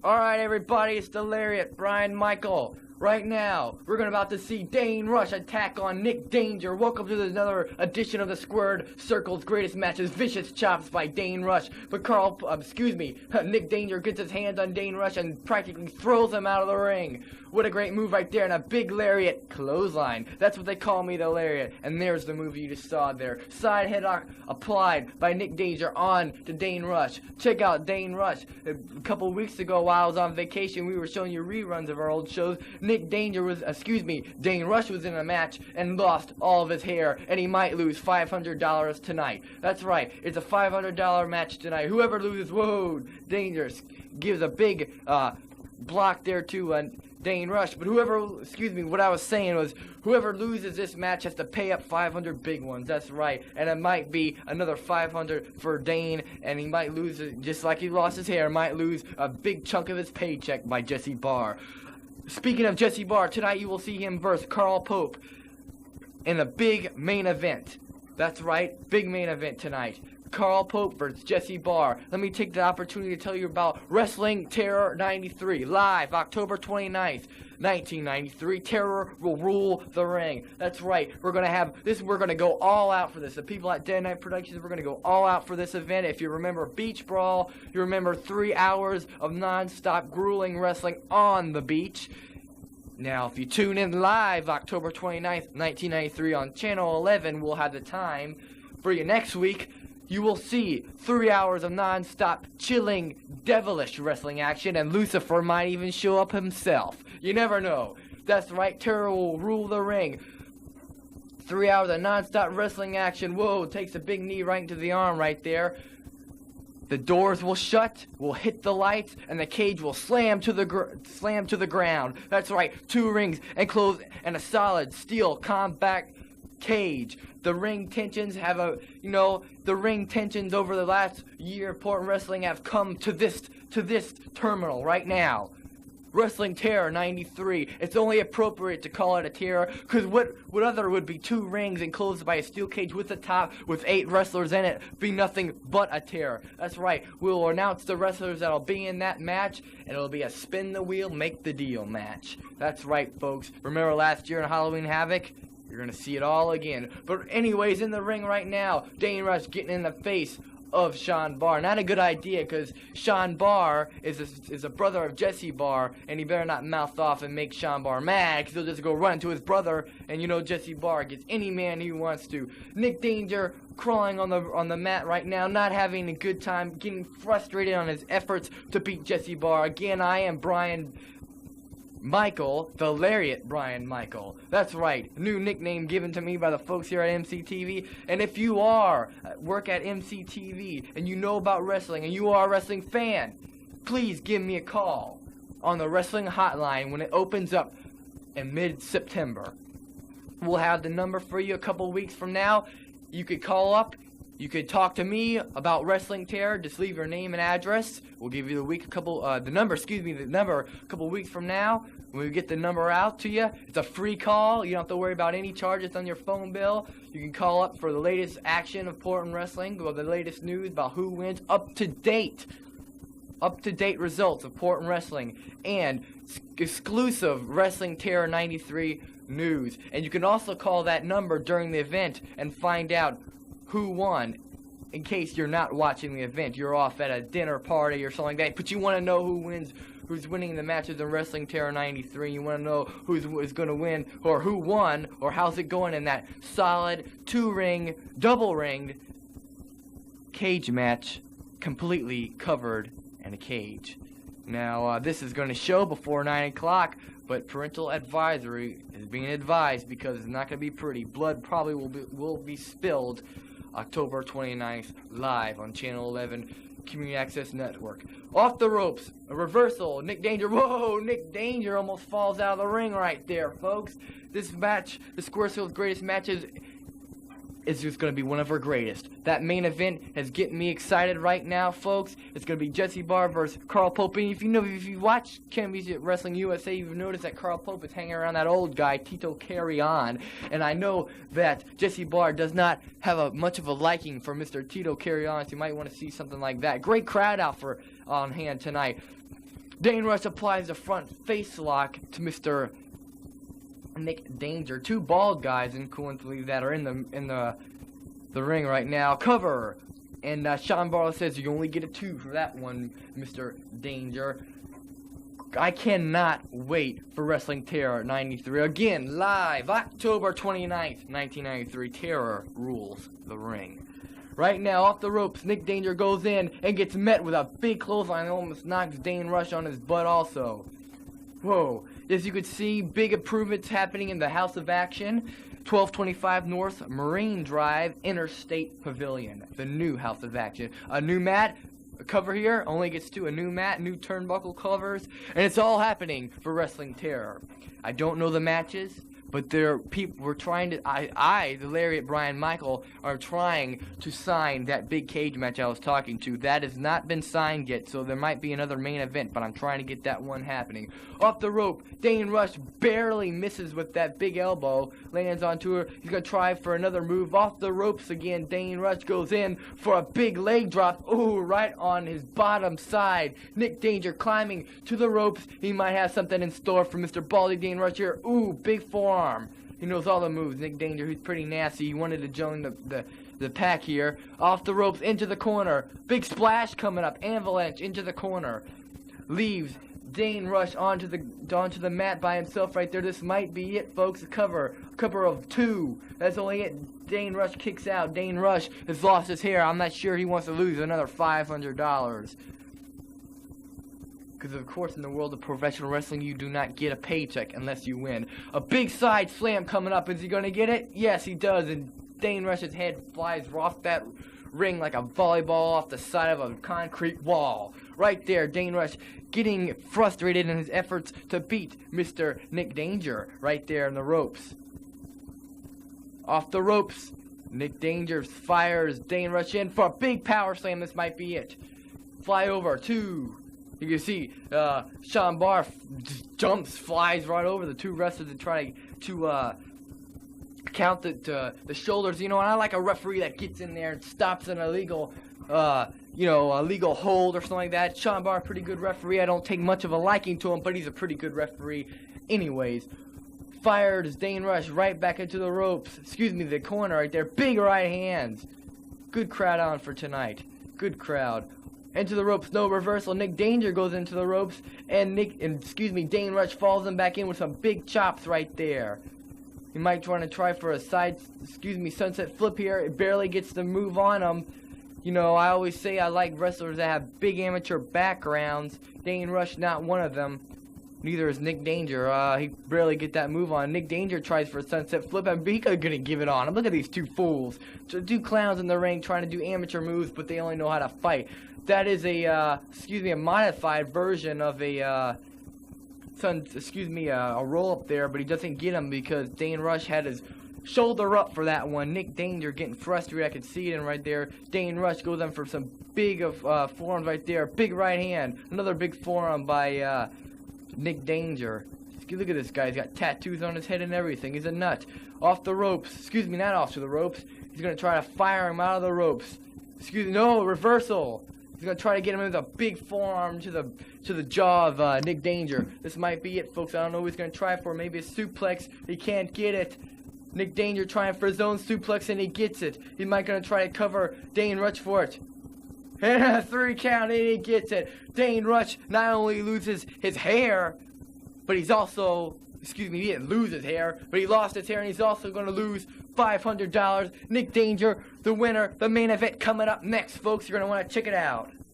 Alright everybody, it's the Lariat, Bryan Michael. Right now, we're about to see Dane Rush attack on Nick Danger. Welcome to another edition of the Squared Circle's Greatest Matches. Vicious chops by Dane Rush. But Nick Danger gets his hands on Dane Rush and practically throws him out of the ring. What a great move right there, and a big lariat clothesline. That's what they call me, the Lariat. And there's the move you just saw there. Side headlock applied by Nick Danger on to Dane Rush. Check out Dane Rush. A couple weeks ago while I was on vacation, we were showing you reruns of our old shows. Dane Rush was in a match and lost all of his hair, and he might lose $500 tonight. That's right, it's a $500 match tonight. Whoever loses, whoa, Danger gives a big block there to Dane Rush. But what I was saying was, whoever loses this match has to pay up 500 big ones. That's right, and it might be another 500 for Dane, and he might lose it just like he lost his hair. Might lose a big chunk of his paycheck by Jesse Barr. Speaking of Jesse Barr, tonight you will see him versus Carl Pope in a big main event. That's right, big main event tonight. Carl Pope versus Jesse Barr. Let me take the opportunity to tell you about Wrestling Terror 93, live October 29th, 1993. Terror will rule the ring. That's right, we're gonna go all out for this. The people at Dead Night Productions, we're gonna go all out for this event. If you remember Beach Brawl, you remember 3 hours of non-stop grueling wrestling on the beach. Now, if you tune in live October 29th, 1993 on Channel 11, we'll have the time for you next week. You will see 3 hours of non-stop, chilling, devilish wrestling action, and Lucifer might even show up himself. You never know. That's right, Terror will rule the ring. 3 hours of non-stop wrestling action. Whoa, takes a big knee right into the arm right there. The doors will shut, we'll hit the lights, and the cage will slam to the ground. That's right, 2 rings and a solid steel combat cage. The ring tensions over the last year of Portland wrestling have come to this terminal right now. Wrestling Terror 93. It's only appropriate to call it a terror, because what other would be 2 rings enclosed by a steel cage with a top with 8 wrestlers in it be nothing but a terror. That's right, we'll announce the wrestlers that'll be in that match, and it'll be a spin the wheel, make the deal match. That's right, folks. Remember last year in Halloween Havoc? You're gonna see it all again. But anyways, in the ring right now, Dane Rush getting in the face of Sean Barr. Not a good idea, because Sean Barr is a brother of Jesse Barr, and he better not mouth off and make Sean Barr mad, because he'll just go run to his brother, and you know Jesse Barr gets any man he wants to. Nick Danger crawling on the mat right now, not having a good time, getting frustrated on his efforts to beat Jesse Barr. Again, I am Bryan Michael, the Lariat Bryan Michael. That's right, new nickname given to me by the folks here at MCTV. And if you work at MCTV and you know about wrestling and you are a wrestling fan, please give me a call on the wrestling hotline when it opens up in mid-September. We'll have the number for you a couple weeks from now. You could call up. You could talk to me about Wrestling Terror. Just leave your name and address. We'll give you the number a couple weeks from now. When we get the number out to you, it's a free call. You don't have to worry about any charges on your phone bill. You can call up for the latest action of Portland wrestling, or the latest news about who wins, up to date results of Portland wrestling, and exclusive Wrestling Terror 93 news. And you can also call that number during the event and find out who won, in case you're not watching the event. You're off at a dinner party or something like that, but you want to know who's winning the matches in Wrestling Terror 93. You want to know who's going to win, or who won, or how's it going in that solid 2-ring, double-ringed cage match, completely covered in a cage. Now, this is going to show before 9 o'clock, but parental advisory is being advised, because it's not going to be pretty. Blood probably will be spilled October 29th, live on Channel 11 Community Access Network. Off the ropes, a reversal, Nick Danger. Whoa, Nick Danger almost falls out of the ring right there, folks. This match, the Square Circle's greatest matches, is just going to be one of her greatest. That main event is getting me excited right now, folks. It's going to be Jesse Barr versus Carl Pope. And if you watch Championship Wrestling USA, you've noticed that Carl Pope is hanging around that old guy, Tito Carrion. And I know that Jesse Barr does not have much of a liking for Mr. Tito Carrion, so you might want to see something like that. Great crowd out on hand tonight. Dane Rush applies a front face lock to Mr. Nick Danger. Two bald guys, and coincidentally, that are in the ring right now. Cover. And Sean Barr says you only get a 2 for that one, Mr. Danger. I cannot wait for Wrestling Terror 93. Again, live, October 29th, 1993. Terror rules the ring. Right now, off the ropes, Nick Danger goes in and gets met with a big clothesline and almost knocks Dane Rush on his butt also. Whoa. As you can see, big improvements happening in the House of Action. 1225 North Marine Drive, Interstate Pavilion. The new House of Action. A new mat. A cover here only gets 2. A new mat, new turnbuckle covers. And it's all happening for Wrestling Terror. I don't know the matches, but we're trying to, the Lariat Brian Michael, are trying to sign that big cage match I was talking to. That has not been signed yet, so there might be another main event, but I'm trying to get that one happening. Off the rope, Dane Rush barely misses with that big elbow, lands onto her. He's going to try for another move. Off the ropes again, Dane Rush goes in for a big leg drop. Ooh, right on his bottom side. Nick Danger climbing to the ropes. He might have something in store for Mr. Baldy Dane Rush here. Ooh, big forearm. He knows all the moves. Nick Danger, who's pretty nasty. He wanted to join the pack here. Off the ropes, into the corner. Big splash coming up. Avalanche into the corner. Leaves Dane Rush onto the mat by himself right there. This might be it, folks. A cover of 2. That's only it. Dane Rush kicks out. Dane Rush has lost his hair. I'm not sure he wants to lose another $500. Because, of course, in the world of professional wrestling, you do not get a paycheck unless you win. A big side slam coming up. Is he going to get it? Yes, he does. And Dane Rush's head flies off that ring like a volleyball off the side of a concrete wall. Right there, Dane Rush getting frustrated in his efforts to beat Mr. Nick Danger. Right there in the ropes. Off the ropes, Nick Danger fires Dane Rush in for a big power slam. This might be it. Fly over, 2. You can see Sean Barr flies right over the 2 wrestlers and try to count the shoulders. You know, and I like a referee that gets in there and stops an illegal, illegal hold or something like that. Sean Barr, pretty good referee. I don't take much of a liking to him, but he's a pretty good referee. Anyways, fires Dane Rush right back into the ropes. Excuse me, the corner right there. Big right hands. Good crowd on for tonight. Good crowd. Into the ropes, no reversal. Nick Danger goes into the ropes, and Dane Rush falls him back in with some big chops right there. He might try for a sunset flip here. It barely gets the move on him. You know, I always say I like wrestlers that have big amateur backgrounds. Dane Rush, not one of them. Neither is Nick Danger. He barely get that move on. Nick Danger tries for a sunset flip, and he's gonna give it on him. Look at these 2 fools. 2 clowns in the ring trying to do amateur moves, but they only know how to fight. That is a modified version of a roll up there, but he doesn't get him because Dane Rush had his shoulder up for that one. Nick Danger getting frustrated. I can see it in right there. Dane Rush goes in for some big forearms right there. Big right hand. Another big forearm by Nick Danger. Look at this guy. He's got tattoos on his head and everything. He's a nut. Off the ropes. Not off to the ropes. He's going to try to fire him out of the ropes. No, reversal. He's going to try to get him with a big forearm to the jaw of Nick Danger. This might be it, folks. I don't know what he's going to try for. Maybe a suplex. He can't get it. Nick Danger trying for his own suplex, and he gets it. He might going to try to cover Dane Rush for it. And a 3 count, and he gets it. Dane Rush not only loses his hair, but he's also, he didn't lose his hair, but he lost his hair, and he's also going to lose $500. Nick Danger, the winner, the main event coming up next, folks. You're going to want to check it out.